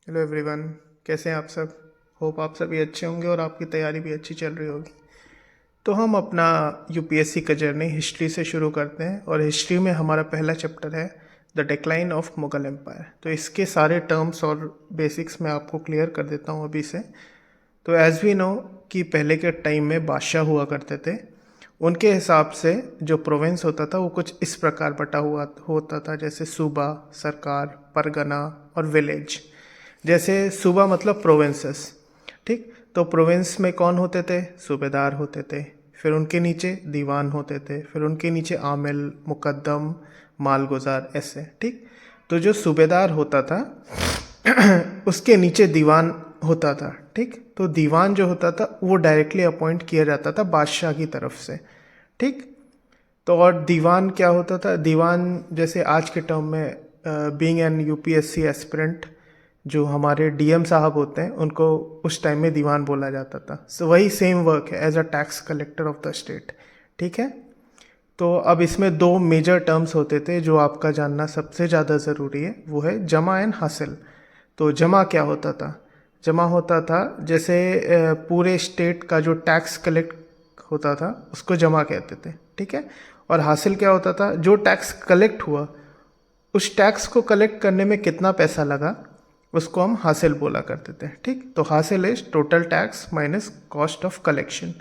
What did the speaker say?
Hello everyone, कैसे हैं आप सब। होप आप सभी अच्छे होंगे और आपकी तैयारी भी अच्छी चल रही होगी। तो हम अपना यूपीएससी का जर्नी हिस्ट्री से शुरू करते हैं और हिस्ट्री में हमारा पहला चैप्टर है the decline of Mughal empire. तो इसके सारे टर्म्स और बेसिक्स मैं आपको क्लियर कर देता हूँ अभी से। तो एज़ वी नो कि पहले के टाइम में बादशाह हुआ करते थे। उनके हिसाब से जो प्रोविंस होता था वो कुछ इस प्रकार बटा हुआ होता था, जैसे सूबा, सरकार, परगना और विलेज। जैसे सूबा मतलब प्रोविंसेस, ठीक। तो प्रोविंस में कौन होते थे? सूबेदार होते थे। फिर उनके नीचे दीवान होते थे, फिर उनके नीचे आमिल, मुकद्दम, मालगुजार, ऐसे, ठीक। तो जो सूबेदार होता था उसके नीचे दीवान होता था, ठीक। तो दीवान जो होता था वो डायरेक्टली अपॉइंट किया जाता था बादशाह की तरफ से, ठीक। तो और दीवान क्या होता था? दीवान जैसे आज के टर्म में बीइंग एन यूपीएससी एस्पिरेंट, जो हमारे डीएम साहब होते हैं उनको उस टाइम में दीवान बोला जाता था। सो वही सेम वर्क है as a tax collector of the state, ठीक है। तो अब इसमें दो मेजर टर्म्स होते थे जो आपका जानना सबसे ज़्यादा ज़रूरी है, वो है जमा एंड हासिल। तो जमा क्या होता था? जमा होता था जैसे पूरे स्टेट का जो टैक्स कलेक्ट होता था उसको जमा कहते थे, ठीक है। और हासिल क्या होता था? जो टैक्स कलेक्ट हुआ उस टैक्स को कलेक्ट करने में कितना पैसा लगा उसको हम हासिल बोला करते थे, ठीक। तो हासिल is total tax minus cost of collection.